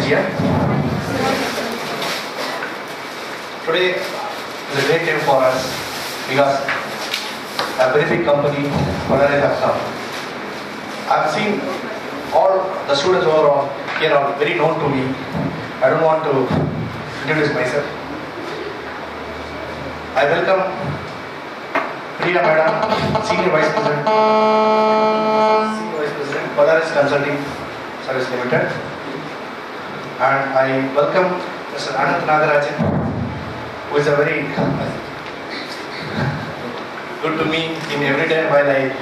is here. Today is a great day for us because a very big company, Polaris, has come. I've seen all the students overall here are very known to me. I don't want to introduce myself. I welcome Priya Madam, Senior Vice President, Polaris Consulting Service Limited, and I welcome Mr. Anant Nagarajan, who is a very good to me in every day while I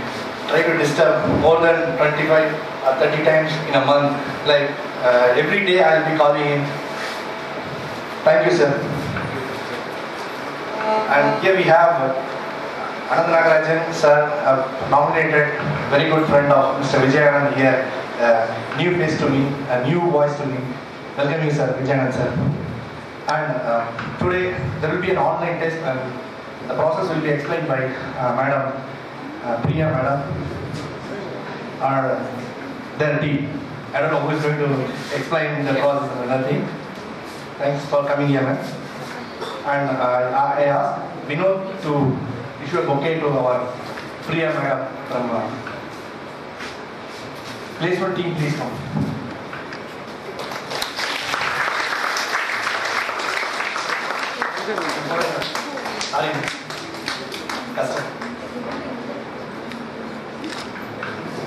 try to disturb more than 25 or 30 times in a month. Like every day I will be calling him. Thank you, sir. And here we have Anant Nagarajan, sir, nominated very good friend of Mr. Vijayanand here, new face to me, a new voice to me. Welcome you, sir, Vijayanand, sir. And today there will be an online test, and the process will be explained by Madam Priya Madam, or their team. I don't know who is going to explain the process and everything. Thanks for coming here, man. And I asked Vinod to issue a bouquet to our Priya Madam from placement team. Please come.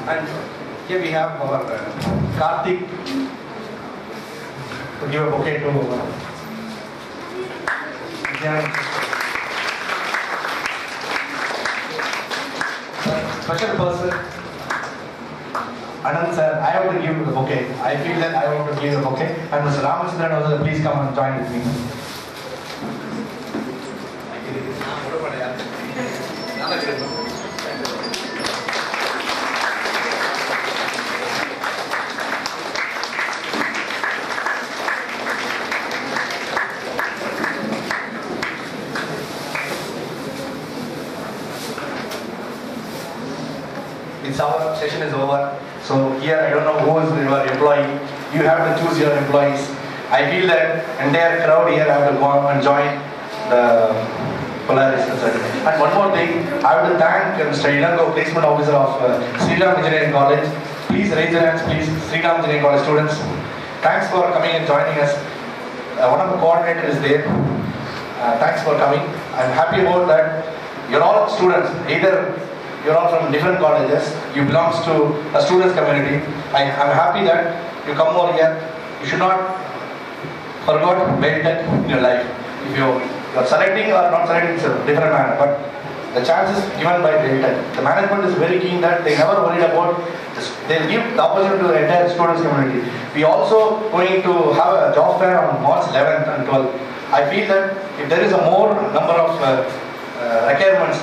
And here we have our Karthik to give a bouquet to special person. Anand sir, I have to give the bouquet. I feel that I want to give the bouquet. And Mr. Ramachandran also, please come and join with me. Our session is over. So here I don't know who is your employee. You have to choose your employees. I feel that entire crowd here have to go and join the Polaris Consulting. And one more thing, I have to thank Mr. Ilango, placement officer of Sriram Engineering College. Please raise your hands, please. Sriram Engineering College students. Thanks for coming and joining us. One of the coordinators is there. Thanks for coming. I'm happy about that. You're all students. Either you're all from different colleges. You belong to a students' community. I'm happy that you come over here. You should not forget Multitech in your life. If you're selecting or not selecting, it's a different matter. But the chance is given by Multitech. The management is very keen that they never worried about this. They'll give the opportunity to the entire students' community. We also going to have a job fair on March 11th and 12th. I feel that if there is a more number of requirements,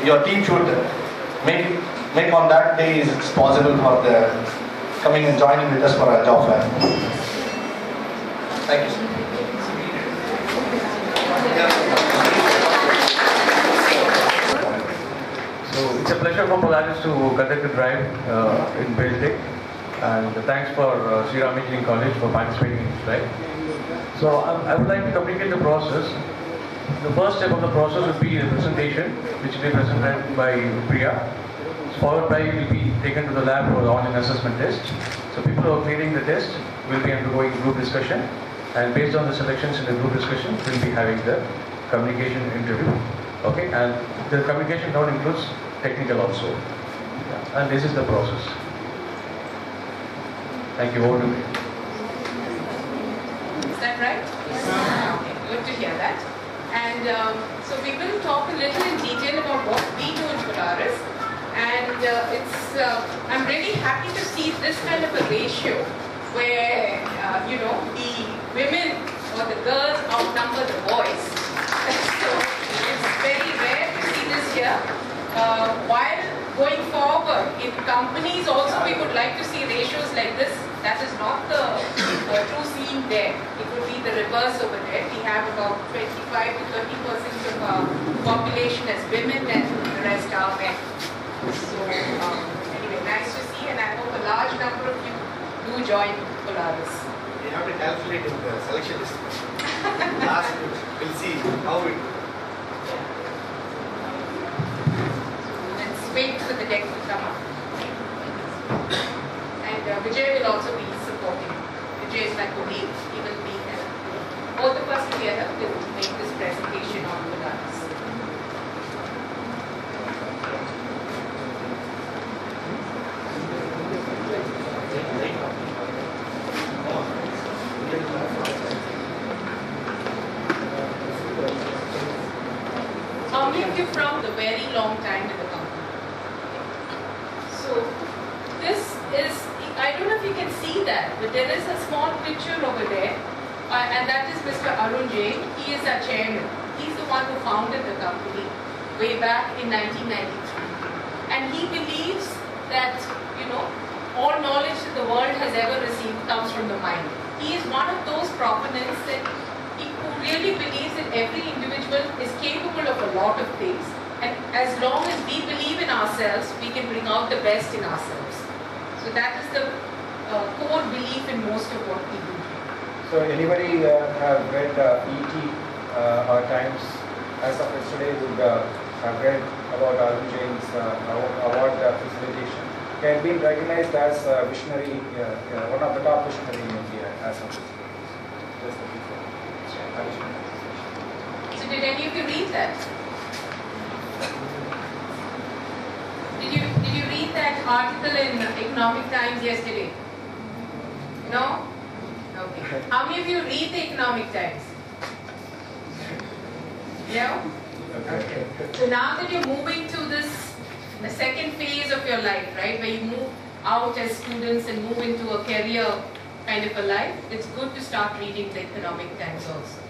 your team should make on that day is possible for the coming and joining with us for a job fair. Thank you, sir. So it's a pleasure for Polaris to conduct the drive in Multitech, and thanks for Sriram Engineering College for participating in this drive. So I would like to communicate the process. The first step of the process would be a presentation, which will be presented by Priya, followed by will be taken to the lab for the online assessment test. So people who are clearing the test will be undergoing group discussion, and based on the selections in the group discussion, we'll be having the communication interview. Okay, and the communication round includes technical also. Yeah. And this is the process. Thank you. Over to me. Is that right? Yes. Okay, good to hear that. And so we will talk a little in detail about what we do in Polaris. And I'm really happy to see this kind of a ratio where, the women or the girls outnumber the boys. So it's very rare to see this here. While going forward, in companies also we would like to see ratios like this. That is not the true scene there. It would be the reverse over there. We have about 25 to 30% of our population as women, and the rest are men. So anyway, nice to see, and I hope a large number of you do join Polaris. You have to calculate in the selection list. Last we'll see how it. Let's wait for the deck to come up. And Vijay will also be supporting. Vijay is like the lead. He will be there. Both of us together will make this presentation on Polaris. How many of you from the very long time in the company? So this is, I don't know if you can see that, but there is a small picture over there, and that is Mr. Arun Jain. He is our chairman. He's the one who founded the company way back in 1993. And he believes that, all knowledge that the world has ever received comes from the mind. He is one of those proponents that who really believes that every individual is capable of a lot of things, and as long as we believe in ourselves, we can bring out the best in ourselves. So that is the core belief in most of what we do. So anybody have read ET or Times as of yesterday would have read about Arun Jain's award facilitation. He has been recognized as visionary, one of the top visionary in India as of yesterday. Just the before. So did any of you read that? Did you read that article in Economic Times yesterday? No? Okay. How many of you read the Economic Times? No? Okay. So now that you're moving to the second phase of your life, right, where you move out as students and move into a career kind of a life, it's good to start reading the Economic Times also.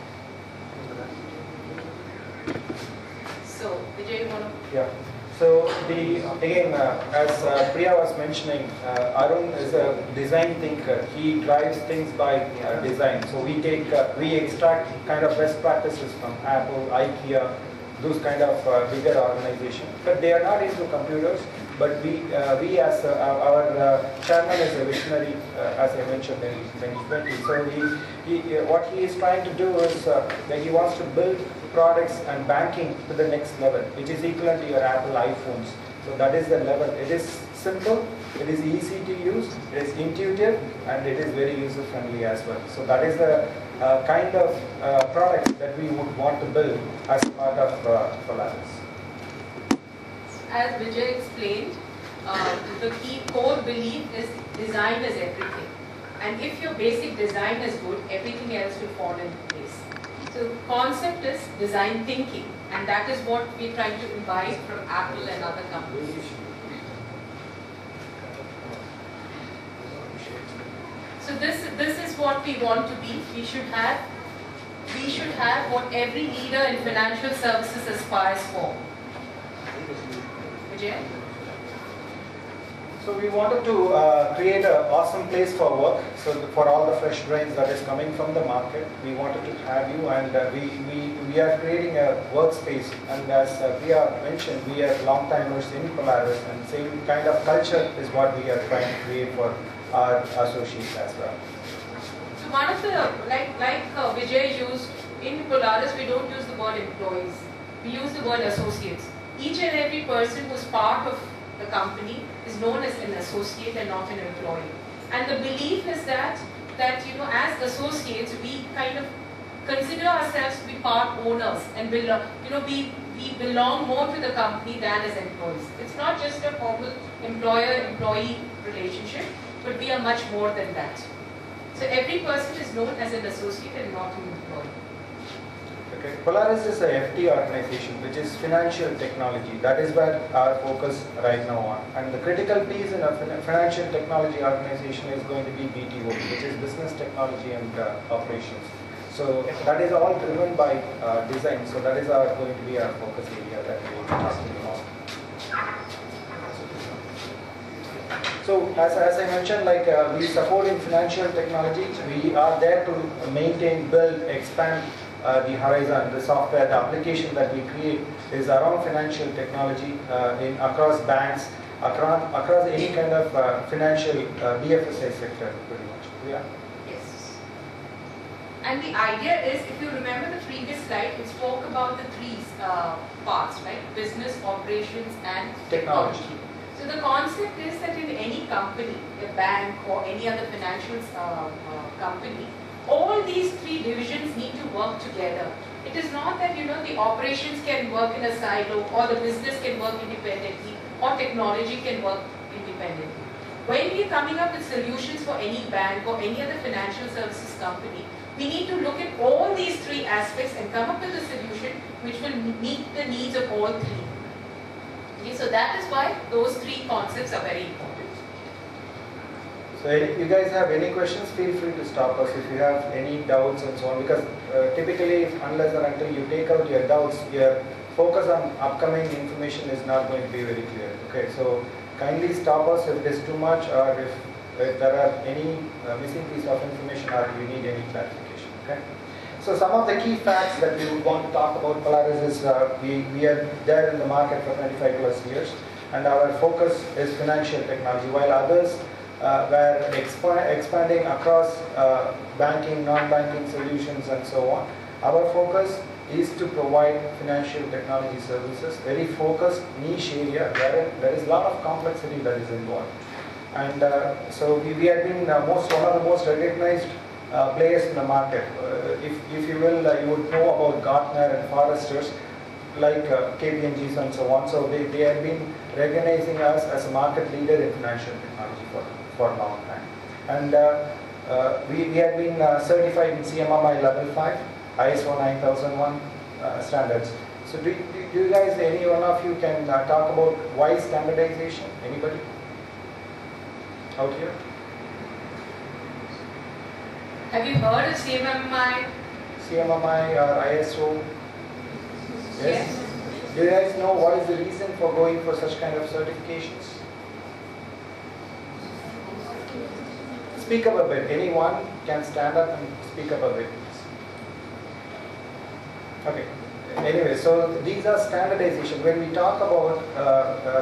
So, Vijay, you want to? Yeah. So again, as Priya was mentioning, Arun is a design thinker. He drives things by design. So we extract kind of best practices from Apple, IKEA, those kind of bigger organizations. But they are not into computers. But we as our chairman is a visionary, as I mentioned in 2020. So what he is trying to do is that he wants to build products and banking to the next level, which is equivalent to your Apple iPhones. So that is the level. It is simple, it is easy to use, it is intuitive, and it is very user friendly as well. So that is the kind of product that we would want to build as part of Polaris. As Vijay explained, the key core belief is design is everything. And if your basic design is good, everything else will fall into place. So the concept is design thinking, and that is what we're trying to imbibe from Apple and other companies. So this is what we want to be. We should have what every leader in financial services aspires for. Vijay? So we wanted to create an awesome place for work. So for all the fresh brains that is coming from the market, we wanted to have you, and we are creating a workspace. And as Priya mentioned, we are long-timers in Polaris, and same kind of culture is what we are trying to create for our associates as well. So one of the, like Vijay used, in Polaris we don't use the word employees, we use the word associates. Each and every person who's part of the company is known as an associate and not an employee. And the belief is that as associates we kind of consider ourselves to be part owners and we belong more to the company than as employees. It's not just a formal employer-employee relationship, but we are much more than that. So every person is known as an associate and not an employee. Okay. Polaris is a FT organization, which is financial technology. That is where our focus right now on. And the critical piece in a financial technology organization is going to be BTO, which is business technology and operations. So that is all driven by design. So that is going to be our focus area that we will be asking about. So as I mentioned, we support in financial technology. We are there to maintain, build, expand the horizon. The software, the application that we create is around financial technology across banks, across any kind of financial BFSI sector, pretty much. Yeah. Yes. And the idea is, if you remember the previous slide, it spoke about the three parts, right? Business, operations, and technology. So the concept is that in any company, a bank or any other financial company, all these three divisions need to work together. It is not that, the operations can work in a silo, or the business can work independently, or technology can work independently. When we are coming up with solutions for any bank or any other financial services company, we need to look at all these three aspects and come up with a solution which will meet the needs of all three. Okay, so that is why those three concepts are very important. So if you guys have any questions, feel free to stop us if you have any doubts and so on, because typically unless or until you take out your doubts, your focus on upcoming information is not going to be very clear. Okay, so kindly stop us if it is too much, or if there are any missing piece of information, or you need any clarification. Okay. So some of the key facts that we would want to talk about Polaris is we are there in the market for 25 plus years, and our focus is financial technology, while others were expanding across banking, non-banking solutions and so on. Our focus is to provide financial technology services, very focused niche area where there is a lot of complexity that is involved. And so we have been one of the most recognized players in the market. If you will, you would know about Gartner and Forresters, like KPMGs and so on. So they have been recognizing us as a market leader in financial technology for a long time. And we have been certified in CMMI level 5, ISO 9001 standards. So do you guys, any one of you can talk about why standardization? Anybody out here? Have you heard of CMMI? CMMI or ISO? Yes. Do you guys know what is the reason for going for such kind of certifications? Speak up a bit. Anyone can stand up and speak up a bit. Okay. Anyway, so these are standardization. When we talk about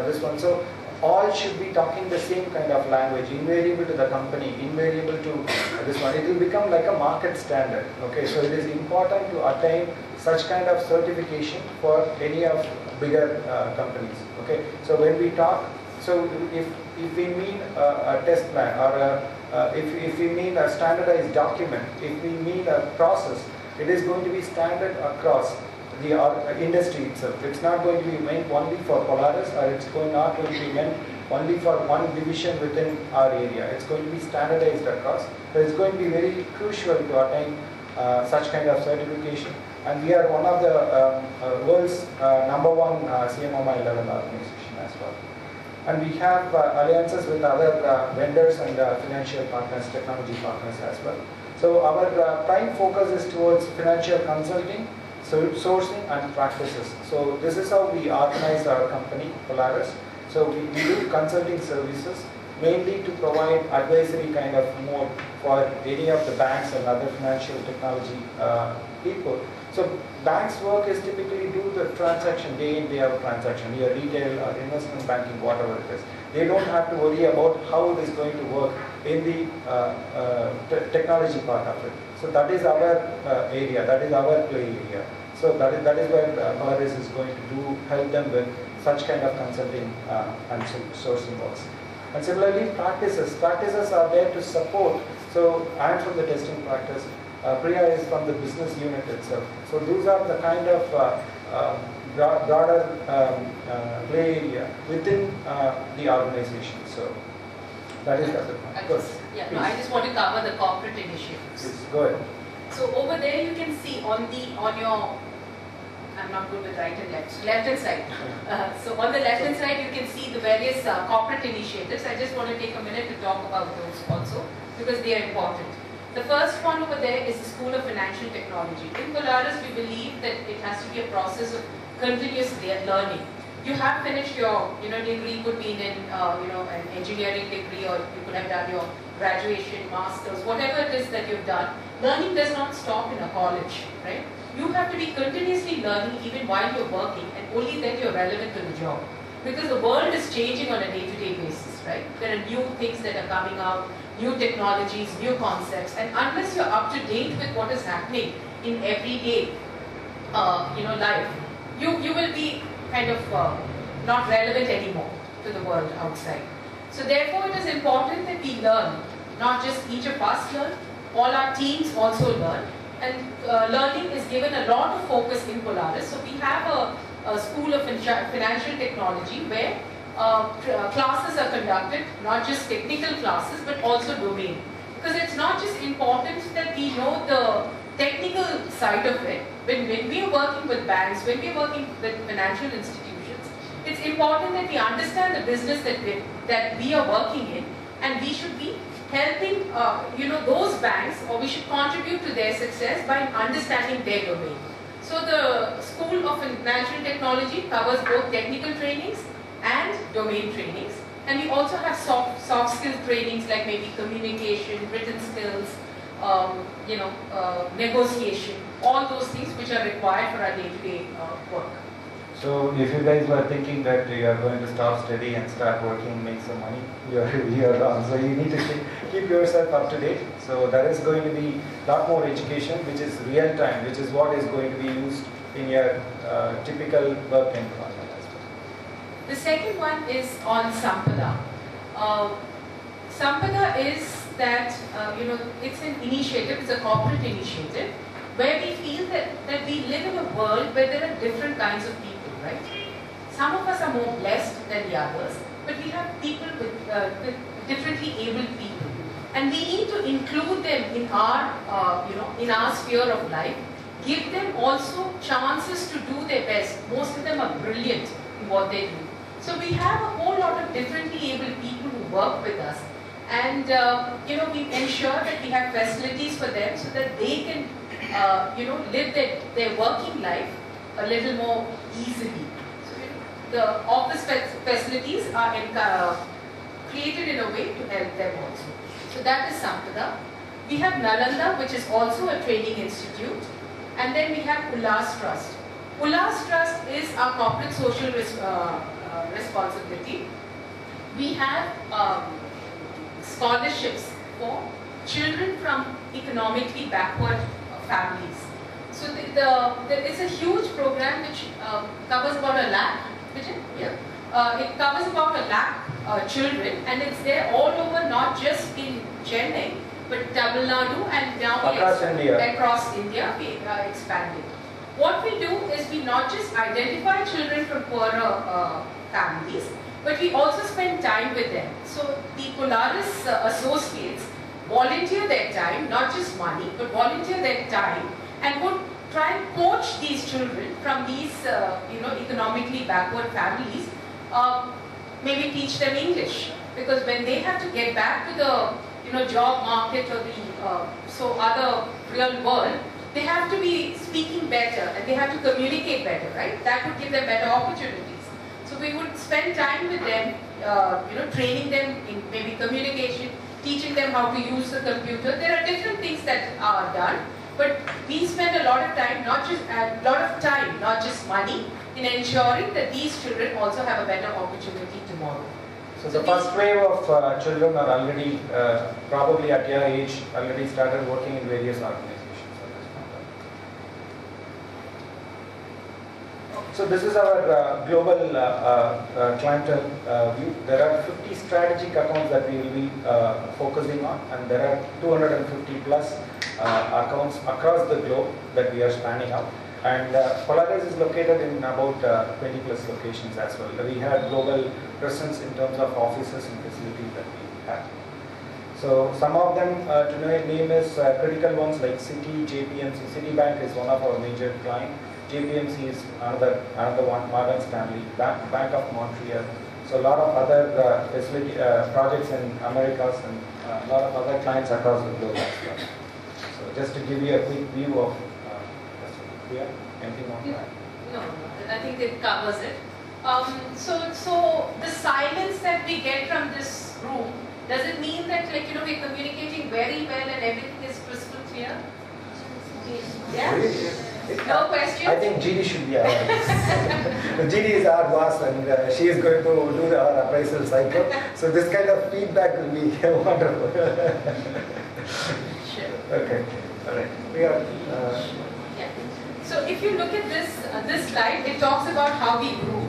this one, so all should be talking the same kind of language, invariable to the company, invariable to this one. It will become like a market standard. Okay, so it is important to attain such kind of certification for any of bigger companies. Okay, so when we talk, so if we mean a test plan, or if we mean a standardized document, if we mean a process, it is going to be standard across the industry itself. It's not going to be meant only for Polaris, or it's not going to be meant only for one division within our area. It's going to be standardized across. So it's going to be very crucial to attain such kind of certification. And we are one of the world's #1 CMMI level organization as well. And we have alliances with other vendors and financial partners, technology partners as well. So our prime focus is towards financial consulting, sourcing and practices. So this is how we organize our company, Polaris. So we do consulting services, mainly to provide advisory kind of mode for any of the banks and other financial technology people. So banks' work is typically do the transaction, day in, day out transaction, your retail or investment banking, whatever it is. They don't have to worry about how it is going to work in the technology part of it. So that is our area, that is our play area. So that is where Polaris is going to help them with such kind of consulting and sourcing works. And similarly, practices are there to support. So I am from the testing practice. Priya is from the business unit itself. So those are the kind of broader play area within the organization. So that is the other point. I just want to cover the corporate initiatives. Yes, go ahead. So over there you can see on your, I'm not good with right and left hand side. So on the left hand side you can see the various corporate initiatives. I just want to take a minute to talk about those also, because they are important. The first one over there is the School of Financial Technology. In Polaris, we believe that it has to be a process of continuous learning. You have finished your degree, could be in an engineering degree, or you could have done your graduation, masters, whatever it is that you've done. Learning does not stop in a college, right? You have to be continuously learning even while you're working, and only then you're relevant to the job. Because the world is changing on a day-to-day basis, right? There are new things that are coming out, new technologies, new concepts, and unless you're up to date with what is happening in everyday, life, you will be kind of not relevant anymore to the world outside. So therefore, it is important that we learn. Not just each of us learn, all our teams also learn. And learning is given a lot of focus in Polaris. So we have a school of financial technology where classes are conducted, not just technical classes, but also domain. Because it's not just important that we know the technical side of it. When we are working with banks, when we are working with financial institutions, it's important that we understand the business that we are working in, and we should be helping those banks, or we should contribute to their success by understanding their domain. So the School of Financial Technology covers both technical trainings and domain trainings, and we also have soft skill trainings like maybe communication, written skills, negotiation, all those things which are required for our day-to-day work. So if you guys were thinking that you are going to stop study and start working, make some money, you are wrong. So you need to keep yourself up to date. So there is going to be a lot more education, which is real time, which is what is going to be used in your typical work environment as well. The second one is on Sampada. Sampada is that, it's an initiative, it's a corporate initiative, where we feel that we live in a world where there are different kinds of people. Right? Some of us are more blessed than the others, but we have people with differently abled people, and we need to include them in our sphere of life. Give them also chances to do their best. Most of them are brilliant in what they do. So we have a whole lot of differently abled people who work with us, and we ensure that we have facilities for them so that they can live their working life a little more easily. So the office facilities are created in a way to help them also. So that is Sampada. We have Nalanda, which is also a training institute, and then we have Ullas Trust. Ullas Trust is our corporate social responsibility. We have scholarships for children from economically backward families. So there is a huge program which covers about 1 lakh, it covers about 1 lakh children, and it's there all over, not just in Chennai, but Tamil Nadu, and now across India we are expanding. What we do is we not just identify children from poorer families, but we also spend time with them. So the Polaris associates volunteer their time, not just money, but volunteer their time, and would try and coach these children from these economically backward families, maybe teach them English, because when they have to get back to the job market or the other real world, they have to be speaking better and they have to communicate better, right? That would give them better opportunities. So we would spend time with them, training them in maybe communication, teaching them how to use the computer. There are different things that are done, but we spend a lot of time, not just money, in ensuring that these children also have a better opportunity tomorrow. So the first wave of children are already, probably at your age, already started working in various organizations. So this is our global clientele view. There are 50 strategic accounts that we will be focusing on, and there are 250 plus accounts across the globe that we are spanning out. And Polaris is located in about 20 plus locations as well. We have global presence in terms of offices and facilities that we have. So some of them to name is critical ones like Citi, JPMC. Citibank is one of our major clients. JPMC is another one, Morgan Stanley, Bank of Montreal. So a lot of other facility projects in Americas, and a lot of other clients across the globe as well. So just to give you a quick view of anything on that? No, I think it covers it. So the silence that we get from this room, does it mean that we're communicating very well and everything is crystal clear? Yeah? No questions? I think GD should be our GD is our boss and she is going to do our appraisal cycle. So this kind of feedback will be wonderful. Sure. Okay. All right. We are. Yeah. So if you look at this slide, it talks about how we grew.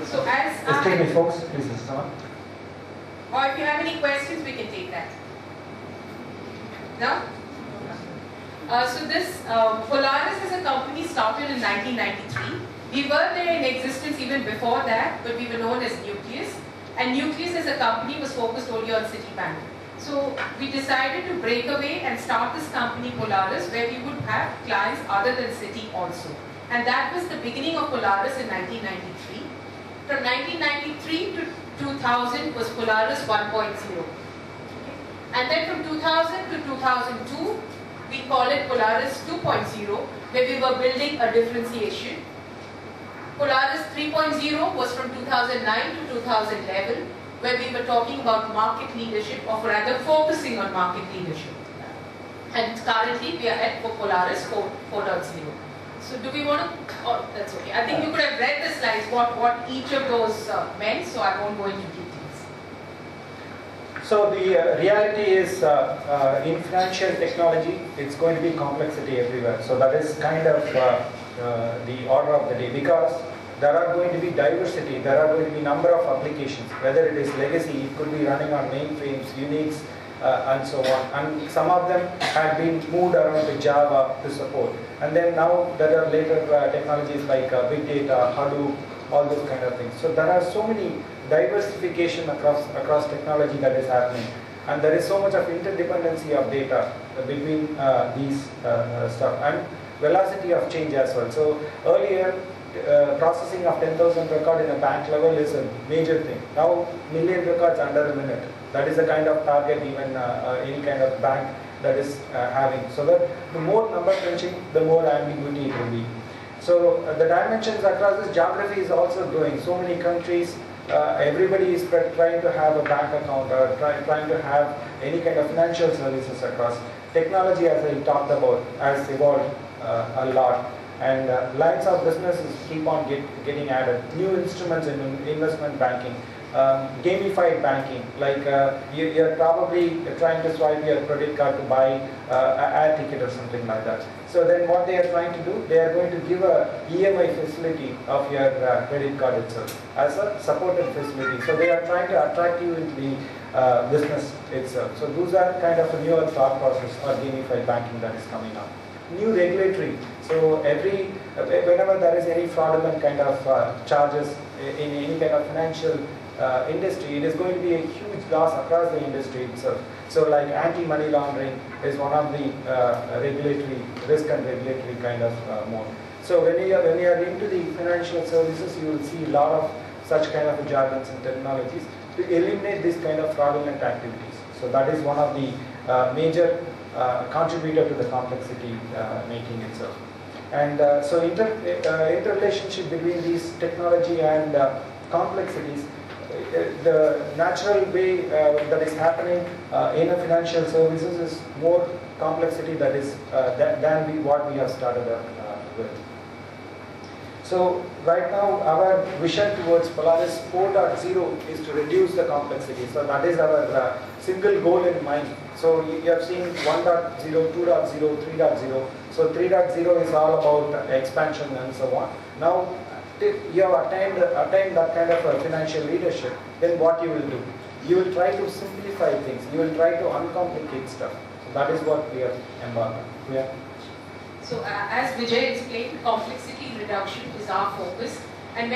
So as Excuse me, folks. Please, this on. Or if you have any questions, we can take that. No? So this Polaris as a company started in 1993. We were there in existence even before that, but we were known as Nucleus. And Nucleus as a company was focused only on Citibank. So we decided to break away and start this company Polaris, where we would have clients other than Citi also. And that was the beginning of Polaris in 1993. From 1993 to 2000 was Polaris 1.0. And then from 2000 to 2002, we call it Polaris 2.0, where we were building a differentiation. Polaris 3.0 was from 2009 to 2011, where we were talking about market leadership, or rather focusing on market leadership. And currently we are at Polaris 4.0. So do we want to, oh, that's okay. I think you could have read the slides, what each of those meant, so I won't go into details. So the reality is in financial technology, it's going to be complexity everywhere. So that is kind of the order of the day, because there are going to be diversity, there are going to be number of applications, whether it is legacy, it could be running on mainframes, Unix, and so on. And some of them have been moved around to Java to support. And then now there are later technologies like big data, Hadoop, all those kind of things. So there are so many diversification across technology that is happening. And there is so much of interdependency of data between these stuff, and velocity of change as well. So earlier, processing of 10,000 record in a bank level is a major thing. Now, million records under a minute. That is the kind of target even any kind of bank that is having. So that the more number crunching, the more ambiguity it will be. So the dimensions across this geography is also growing. So many countries, everybody is trying to have a bank account or trying to have any kind of financial services across. Technology, as I talked about, has evolved a lot. And lines of businesses keep on getting added. New instruments in investment banking, gamified banking, like you're probably trying to swipe your credit card to buy an air ticket or something like that. So then what they are trying to do, they are going to give a EMI facility of your credit card itself as a supported facility. So they are trying to attract you into the business itself. So those are kind of a newer thought process or gamified banking that is coming up. New regulatory. So whenever there is any fraudulent kind of charges in any kind of financial industry, it is going to be a huge loss across the industry itself. So like anti-money laundering is one of the regulatory risk and regulatory kind of mode. So when you are into the financial services, you will see a lot of such kind of jargons and technologies to eliminate this kind of fraudulent activities. So that is one of the major contributor to the complexity making itself. And so interrelationship between these technology and complexities, the natural way that is happening in a financial services is more complexity that is than what we have started with. So right now our vision towards Polaris 4.0 is to reduce the complexity. So that is our single goal in mind. So you have seen 1.0, 2.0, 3.0. So 3.0 is all about expansion and so on. Now you have attained that kind of financial leadership, then what you will do? You will try to simplify things. You will try to uncomplicate stuff. So that is what we are embarked on. Yeah. So as Vijay explained, complexity reduction is our focus. And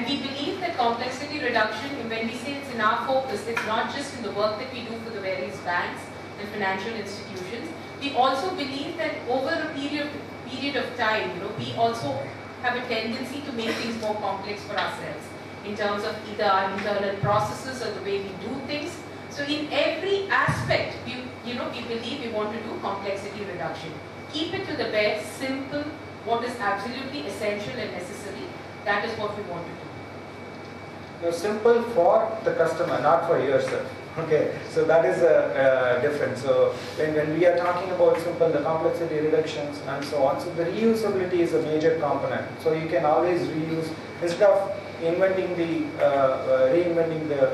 we believe that complexity reduction, when we say it's in our focus, it's not just in the work that we do for the various banks and financial institutions. We also believe that over a period of time, we also have a tendency to make things more complex for ourselves in terms of either our internal processes or the way we do things. So in every aspect, we believe we want to do complexity reduction. Keep it to the bare, simple, what is absolutely essential and necessary. That is what we want to do. simple for the customer, not for yourself. Okay, so that is a difference. So when we are talking about simple, the complexity reductions and so on, so the reusability is a major component. So you can always reuse instead of reinventing the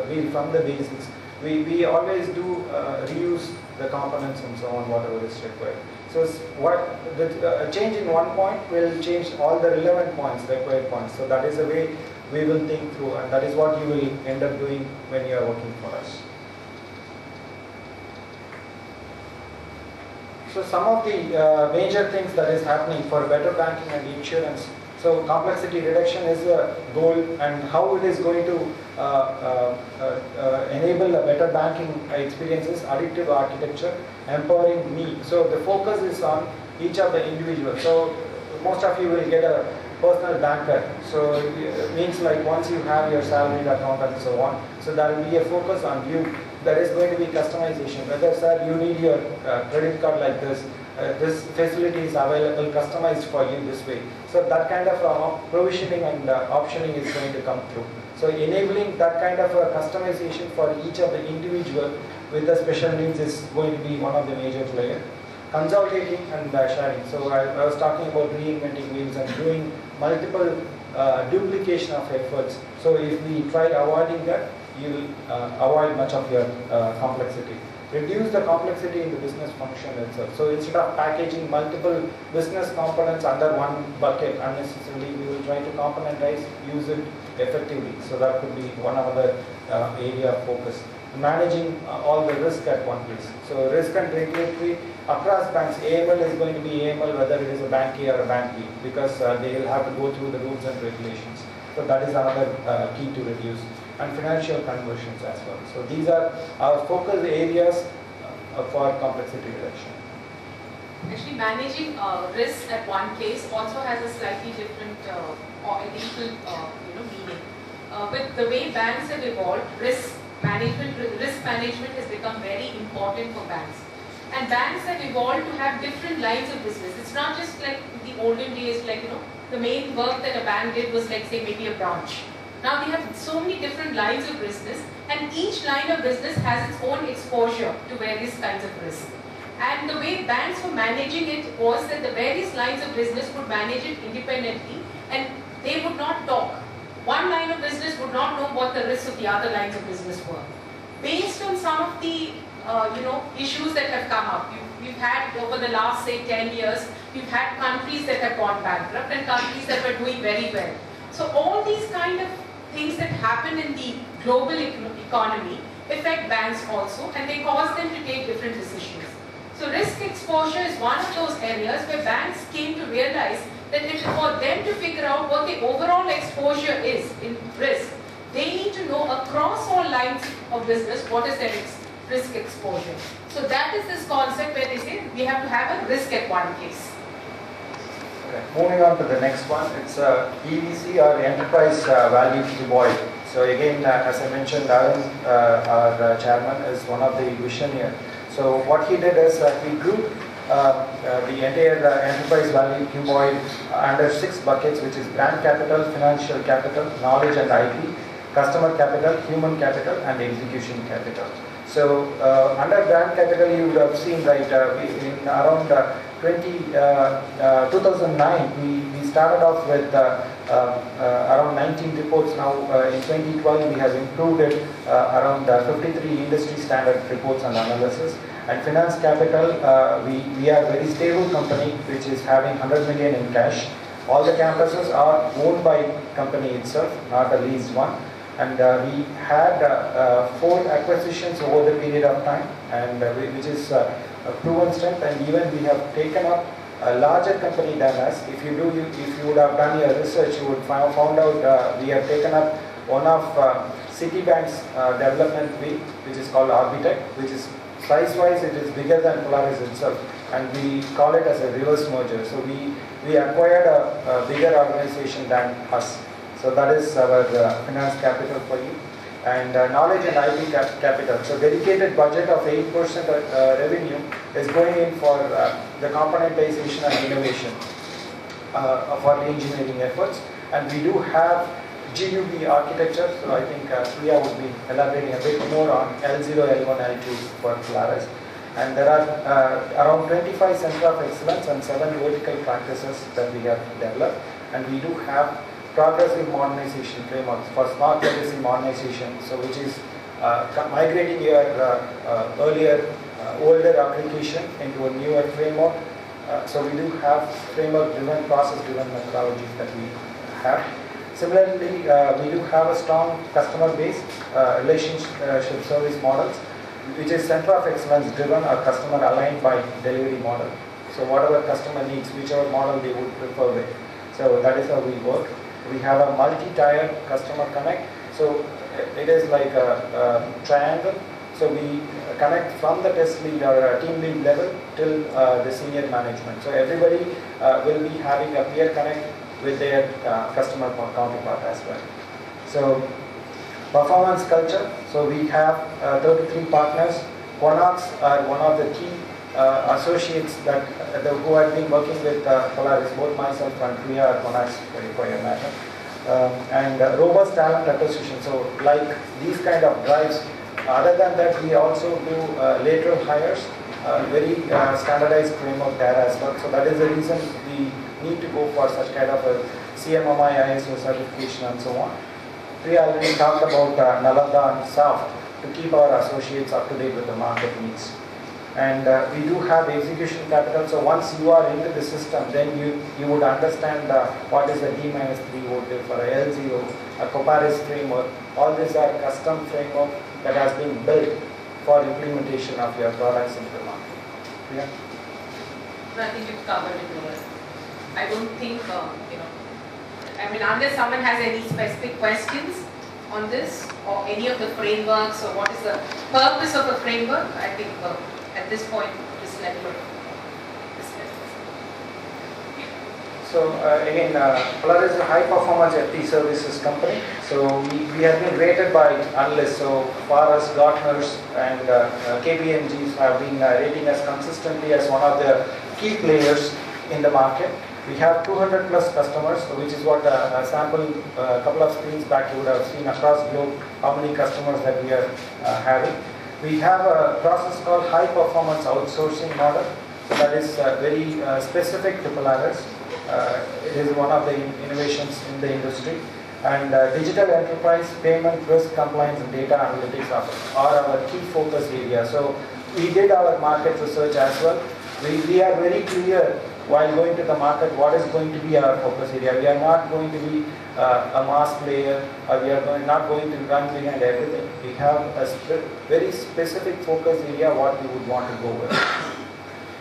wheel from the basics. We always do reuse the components and so on, whatever is required. So a change in one point will change all the relevant points, required points. So that is the way we will think through, and that is what you will end up doing when you are working for us. So some of the major things that is happening for better banking and insurance. So complexity reduction is a goal, and how it is going to enable a better banking experiences, additive architecture, empowering me. So the focus is on each of the individuals. So most of you will get a personal banker. So it means like once you have your salary account and so on, so there will be a focus on you. There is going to be customization. Whether, sir, you need your credit card like this, this facility is available, customized for you this way. So that kind of provisioning and optioning is going to come through. So enabling that kind of customization for each of the individual with the special needs is going to be one of the major players. Consolidating and sharing. So I was talking about reinventing wheels and doing multiple duplication of efforts. So if we try avoiding that, you will avoid much of your complexity. Reduce the complexity in the business function itself. So instead of packaging multiple business components under one bucket unnecessarily, we will try to componentize, use it effectively. So that could be one other area of focus. Managing all the risk at one place. So risk and regulatory across banks, AML is going to be AML whether it is a bank A or a bank B, because they will have to go through the rules and regulations. So that is another key to reduce. And financial conversions as well. So these are our focus areas for complexity reduction. Actually, managing risk at one place also has a slightly different or additional meaning. With the way banks have evolved, risk management has become very important for banks. And banks have evolved to have different lines of business. It's not just like the olden days, like the main work that a bank did was like, say, maybe a branch. Now they have so many different lines of business, and each line of business has its own exposure to various kinds of risk. And the way banks were managing it was that the various lines of business would manage it independently, and they would not talk. One line of business would not know what the risks of the other lines of business were. Based on some of the issues that have come up, we've had over the last, say, 10 years, we've had countries that have gone bankrupt and countries that were doing very well. So all these kind of things that happen in the global economy affect banks also, and they cause them to take different decisions. So risk exposure is one of those areas where banks came to realize that for them to figure out what the overall exposure is in risk, they need to know across all lines of business what is their risk exposure. So that is this concept where they say we have to have a risk at one place. Okay. Moving on to the next one, it's EVC or Enterprise Value Cuboid. So again, as I mentioned, Arun, our chairman, is one of the visionaries. So what he did is he grouped the entire enterprise value cuboid under 6 buckets, which is brand capital, financial capital, knowledge and IP, customer capital, human capital, and execution capital. So under brand capital, you would have seen that in around 2009, we started off with around 19 reports. Now in 2012, we have improved it around 53 industry standard reports and analysis. And finance capital, we are a very stable company which is having 100 million in cash. All the campuses are owned by company itself, not a leased one. And we had 4 acquisitions over the period of time, and which is a proven strength. And even we have taken up a larger company than us. If you would have done your research, you would found out we have taken up one of Citibank's development wing, which is called Multitech, which is size-wise it is bigger than Polaris itself, and we call it as a reverse merger. So we acquired a bigger organization than us. So that is our finance capital for you. And knowledge and IP capital. So dedicated budget of 8% revenue is going in for the componentization and innovation for the engineering efforts. And we do have GUB architecture. So I think Priya would be elaborating a bit more on L0, L1, L2 for Polaris. And there are around 25 centers of excellence and 7 vertical practices that we have developed. And we do have progressive modernization frameworks for smart legacy modernization, so which is migrating your older application into a newer framework. So we do have framework-driven, process-driven methodologies that we have. Similarly, we do have a strong customer base, relationship service models, which is center of excellence driven or customer aligned by delivery model. So whatever customer needs, whichever model they would prefer with. So that is how we work. We have a multi-tier customer connect. So it is like a triangle. So we connect from the test lead or team lead level till the senior management. So everybody will be having a peer connect with their customer counterpart as well. So performance culture. So we have 33 partners. Quanax are one of the key associates that who have been working with Polaris, both myself and Priya at Quanax for your matter. And robust talent acquisition. So like these kind of drives. Other than that, we also do lateral hires, very standardized framework there as well. So that is the reason we need to go for such kind of a CMMI ISO certification and so on. We already talked about Nalanda and SAFT to keep our associates up to date with the market needs. And we do have execution capital. So once you are into the system, then you would understand what is the D-3 votive for a L0, a Polaris framework. All these are custom framework that has been built for implementation of your products into the market. Yeah. I think you've covered it over. I don't think, I mean, unless someone has any specific questions on this or any of the frameworks or what is the purpose of a framework, I think at this point, this level. So again, Polaris is a high performance FT services company. So we have been rated by analysts. So Forrest, Gartners and KPMGs have been rating us consistently as one of the key players in the market. We have 200 plus customers, which is what a sample a couple of screens back you would have seen across the globe how many customers that we are having. We have a process called high performance outsourcing model that is very specific to Polaris. It is one of the innovations in the industry. And digital enterprise, payment, risk, compliance, and data analytics are our key focus areas. So we did our market research as well. We are very clear while going to the market what is going to be our focus area. We are not going to be a mass player, or we are not going to run behind everything. We have a very specific focus area what we would want to go with.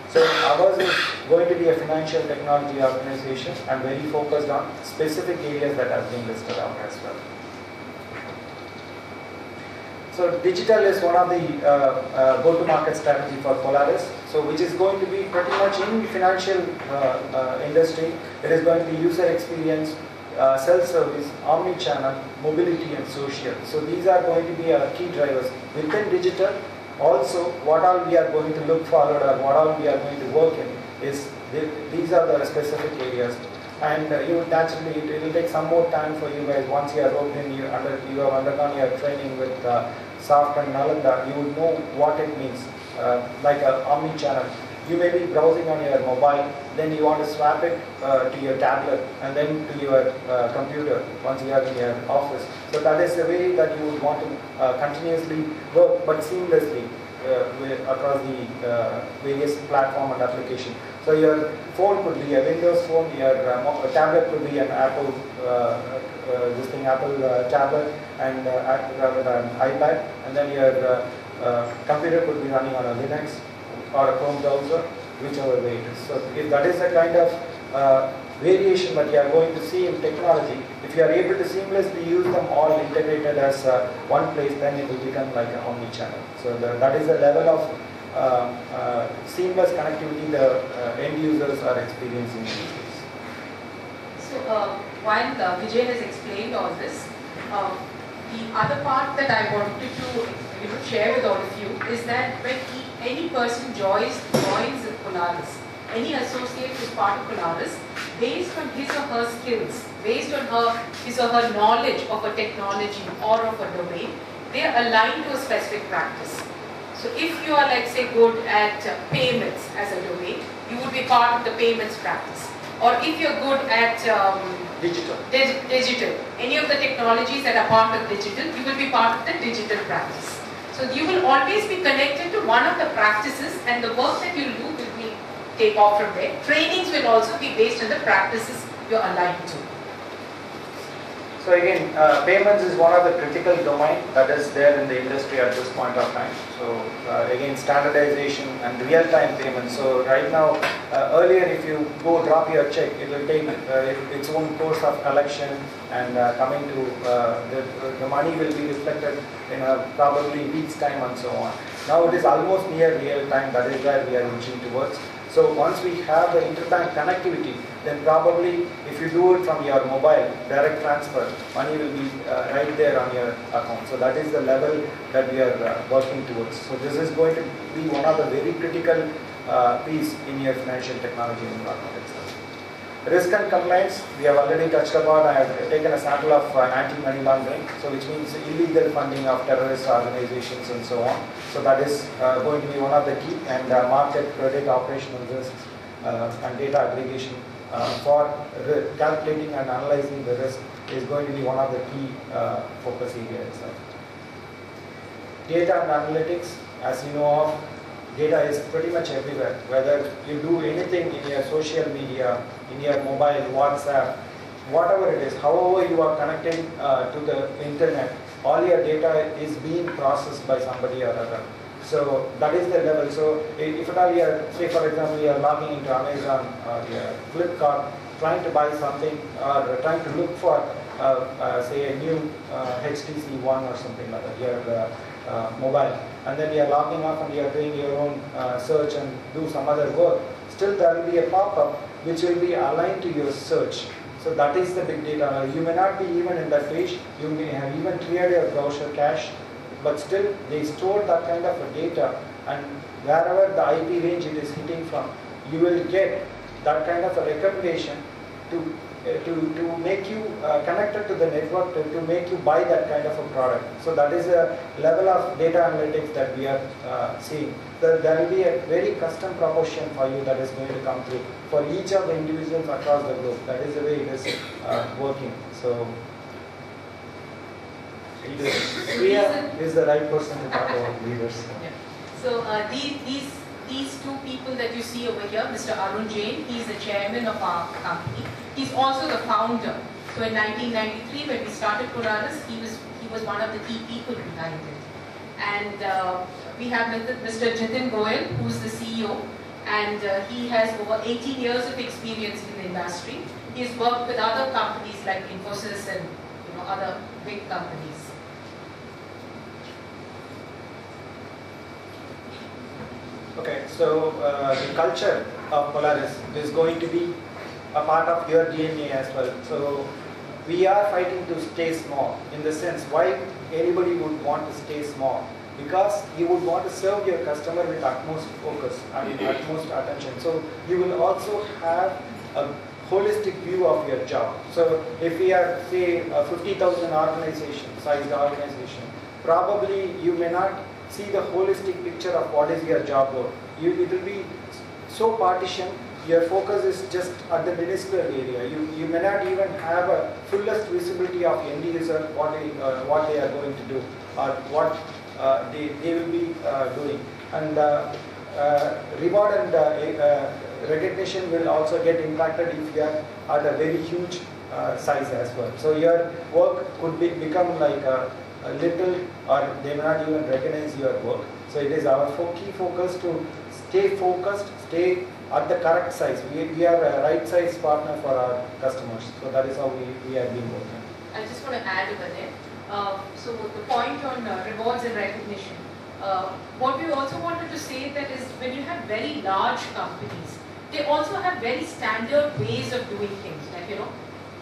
So ours is going to be a financial technology organization and very focused on specific areas that have been listed out as well. So digital is one of the go-to-market strategy for Polaris. So which is going to be pretty much in financial industry. It is going to be user experience, self-service, omni-channel, mobility and social. So these are going to be our key drivers. Within digital, also what all we are going to look forward or what all we are going to work in is these are the specific areas. And you naturally, it will take some more time for you guys. Once you are roped in, you have undergone your training with SAFT and Nalanda, you would know what it means. Like an omni-channel. You may be browsing on your mobile, then you want to swap it to your tablet and then to your computer once you are in your office. So that is the way that you would want to continuously work but seamlessly across the various platform and application. So your phone could be a Windows phone, your tablet could be an Apple Apple tablet and rather than iPad, and then your computer could be running on a Linux or a Chrome browser, whichever way it is. So if that is the kind of variation that you are going to see in technology, if you are able to seamlessly use them all integrated as one place, then it will become like an omni-channel. So that is the level of seamless connectivity the end users are experiencing these days. So while Vijay has explained all this, the other part that I wanted to share with all of you is that when any person joins Polaris, any associate who is part of Polaris, based on his or her skills, based on his or her knowledge of a technology or of a domain, they are aligned to a specific practice. So if you are, like, say, good at payments as a domain, you would be part of the payments practice. Or if you're good at digital, any of the technologies that are part of digital, you will be part of the digital practice. So you will always be connected to one of the practices, and the work that you do will be take off from there. Trainings will also be based on the practices you're aligned to. So again, payments is one of the critical domain that is there in the industry at this point of time. So again, standardization and real-time payments. So right now, earlier if you go drop your check, it will take its own course of collection and coming to the money will be reflected in probably weeks time and so on. Now it is almost near real-time. That is where we are inching towards. So once we have the interbank connectivity, then probably if you do it from your mobile, direct transfer, money will be right there on your account. So that is the level that we are working towards. So this is going to be one of the very critical piece in your financial technology environment itself. Risk and compliance, we have already touched upon. I have taken a sample of anti-money laundering, so which means illegal funding of terrorist organizations and so on. So that is going to be one of the key, and market, credit, operational risks, and data aggregation for calculating and analyzing the risk is going to be one of the key focus areas itself. Data and analytics, as you know of, data is pretty much everywhere. Whether you do anything in your social media, in your mobile, WhatsApp, whatever it is, however you are connecting to the internet, all your data is being processed by somebody or other. So that is the level. So if at all you are, say for example, you are logging into Amazon or Flipkart, trying to buy something or trying to look for, say, a new HTC One or something like that, your mobile, and then you are logging off and you are doing your own search and do some other work, still there will be a pop-up which will be aligned to your search. So that is the big data. You may not be even in that page, you may have even cleared your browser cache, but still they store that kind of a data, and wherever the IP range it is hitting from, you will get that kind of a recommendation to make you connected to the network, to make you buy that kind of a product. So that is a level of data analytics that we are seeing. There will be a very custom proposition for you that is going to come through for each of the individuals across the globe. That is the way it is working. So Priya is the right person to talk about leaders. Yeah. So these two people that you see over here, Mr. Arun Jain, he is the chairman of our company. He's also the founder. So in 1993, when we started Polaris, he was one of the key people behind it. And we have Mr. Jitin Goyal, who's the CEO, and he has over 18 years of experience in the industry. He's worked with other companies like Infosys and other big companies. Okay, so the culture of Polaris is going to be a part of your DNA as well. So we are fighting to stay small, in the sense why anybody would want to stay small, because you would want to serve your customer with utmost focus and utmost attention. So you will also have a holistic view of your job. So if we are, say, a 50,000 sized organization, probably you may not see the holistic picture of what is your job role. It will be so partitioned. Your focus is just at the ministerial area. You may not even have a fullest visibility of end user, what they are going to do, or what they will be doing. And reward and recognition will also get impacted if you are at a very huge size as well. So your work could become like a little, or they may not even recognize your work. So it is our key focus to stay focused, stay at the correct size. We are a right size partner for our customers. So that is how we have been working. I just want to add over there. So the point on rewards and recognition. What we also wanted to say that is when you have very large companies, they also have very standard ways of doing things. Like,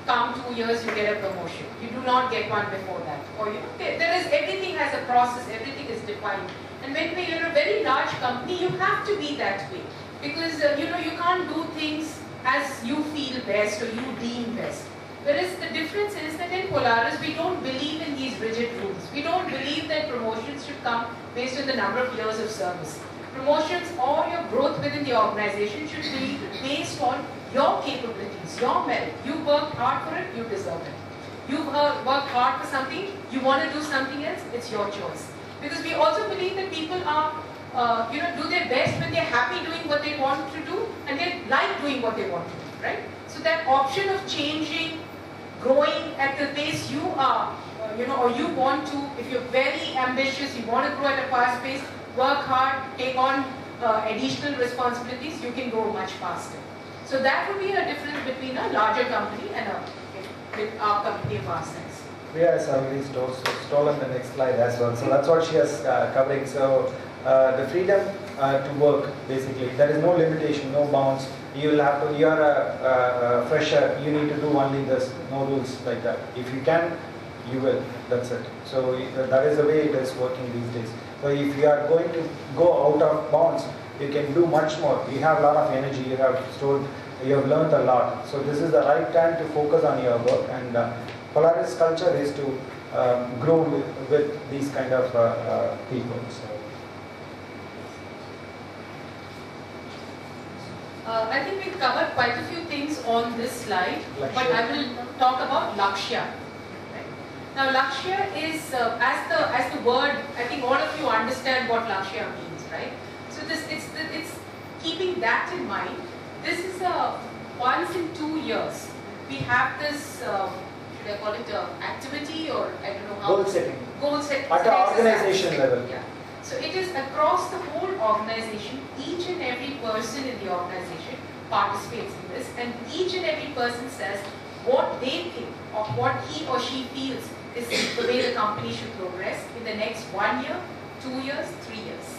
come 2 years, you get a promotion. You do not get one before that. Or, everything has a process, everything is defined. And when you're a very large company, you have to be that way. Because, you can't do things as you feel best or you deem best. Whereas the difference is that in Polaris, we don't believe in these rigid rules. We don't believe that promotions should come based on the number of years of service. Promotions or your growth within the organization should be based on your capabilities, your merit. You worked hard for it, you deserve it. You worked hard for something, you want to do something else, it's your choice. Because we also believe that people are, do their best when they're happy doing what they want to do and they like doing what they want to do, right? So that option of changing, growing at the pace you are, or you want to, if you're very ambitious, you want to grow at a fast pace, work hard, take on additional responsibilities, you can grow much faster. So that would be a difference between a larger company and with our company of our size. Priya has already stolen the next slide as well. So that's what she is covering. So the freedom to work, basically. There is no limitation, no bounds. You will have to, you are a fresher, you need to do only this, no rules like that. If you can, you will, that's it. So that is the way it is working these days. So if you are going to go out of bounds, you can do much more. You have a lot of energy, you have stored, you have learned a lot. So this is the right time to focus on your work, and Polaris culture is to grow with these kind of people. So. I think we've covered quite a few things on this slide, but I will talk about Lakshya. Right? Now Lakshya is, as the word, I think all of you understand what Lakshya means, right? So it's keeping that in mind. This is once in 2 years. We have this, should I call it activity, or I don't know how. Goal setting. Goal setting. At the organization level. Yeah. So it is across the whole organization. Each and every person in the organization participates in this, and each and every person says what they think or what he or she feels is the way the company should progress in the next 1 year, 2 years, 3 years.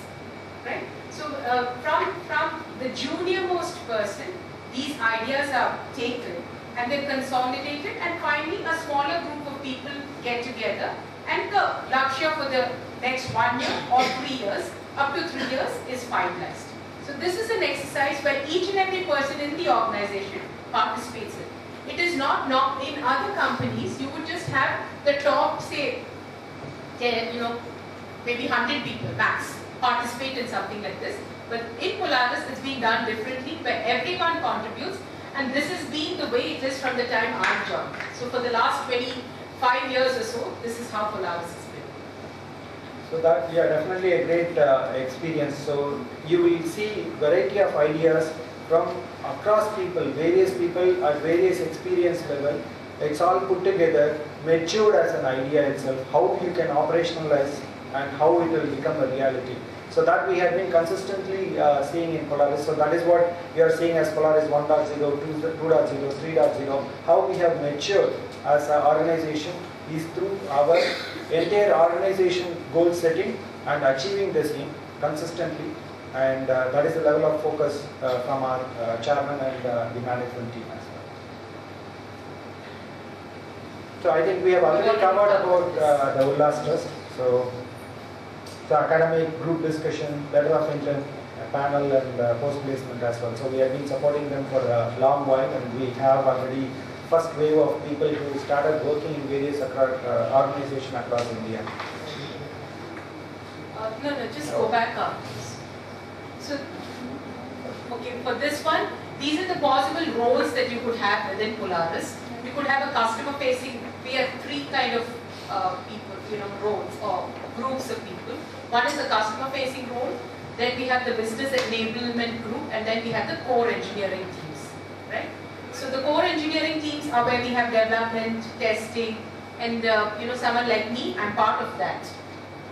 Right? So from the junior most person, these ideas are taken and then consolidated, and finally a smaller group of people get together, and the Lakshya for the next 1 year or 3 years, up to 3 years, is finalized. So this is an exercise where each and every person in the organization participates in. It is not in other companies, you would just have the top, say, 10, maybe 100 people max participate in something like this. But in Polaris, it's being done differently, where everyone contributes, and this has been the way it is from the time I joined. So for the last 25 years or so, this is how Polaris has been. So that, yeah, definitely a great experience. So you will see variety of ideas from across people, various people at various experience level. It's all put together, matured as an idea itself, how you can operationalize and how it will become a reality. So that we have been consistently seeing in Polaris. So that is what we are seeing as Polaris 1.0, 2.0, 3.0. How we have matured as an organization is through our entire organization goal setting and achieving this consistently. And that is the level of focus from our chairman and the management team as well. So I think we have already covered about the Ullas Trust. So academic, group discussion, letter of intent, panel, and post-placement as well. So we have been supporting them for a long while, and we have already first wave of people who started working in various organizations across India. No, just go back up. So, okay, for this one, these are the possible roles that you could have within Polaris. You could have a customer-facing, we have 3 kind of people, roles or groups of people. One is the customer-facing role, then we have the business enablement group, and then we have the core engineering teams, right? So the core engineering teams are where we have development, testing, and someone like me, I'm part of that,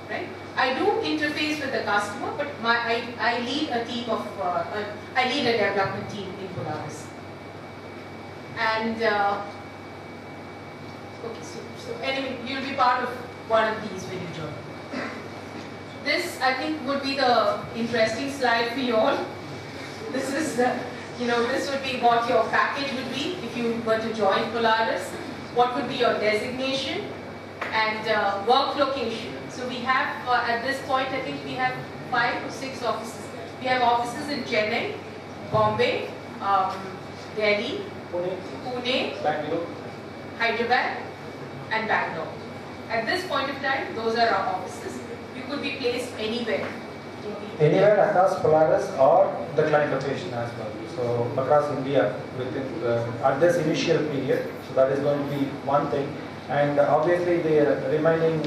right? I do interface with the customer, but I lead a team of, I lead a development team in Polaris. And, okay, so anyway, you'll be part of one of these when you join. This, I think, would be the interesting slide for you all. This is the, this would be what your package would be if you were to join Polaris. What would be your designation and work location. So we have, at this point, I think we have 5 or 6 offices. We have offices in Chennai, Bombay, Delhi, Pune, Pune, Bangalore. Hyderabad, and Bangalore. At this point of time, those are our offices. You could be placed anywhere. Anywhere across Polaris or the client location as well. So across India within at this initial period. So that is going to be one thing. And obviously the remaining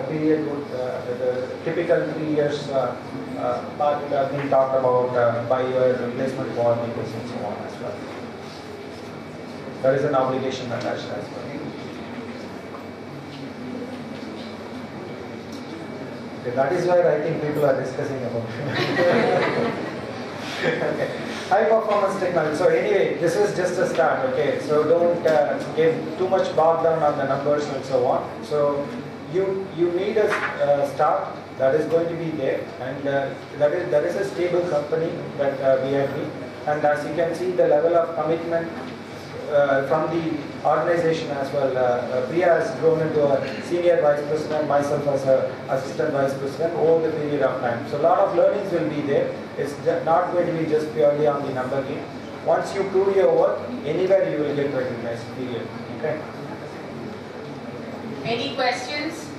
period would, the typical 3 years part would have been talked about by your replacement coordinators and so on as well. There is an obligation attached as well. Okay, that is why I think people are discussing about it. Okay. High performance technology. So anyway, this is just a start. Okay, so don't get too much bogged down on the numbers and so on. So you need a start that is going to be there, and that is a stable company that we have been. And as you can see, the level of commitment from the organization as well. Priya has grown into a senior vice president, myself as an assistant vice president over the period of time. So a lot of learnings will be there. It's not going to be just purely on the number game. Once you prove your work, anywhere you will get recognized, period. Okay. Any questions?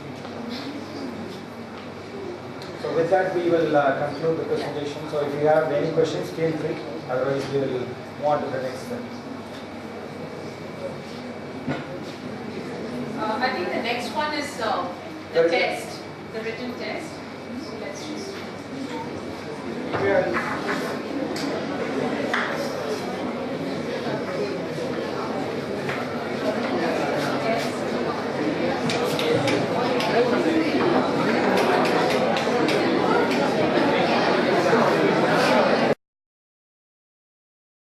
So with that, we will conclude the presentation. So if you have any questions, feel free. Otherwise, we will move on to the next step. I think the next one is the test, the written test. So let's just. Yeah.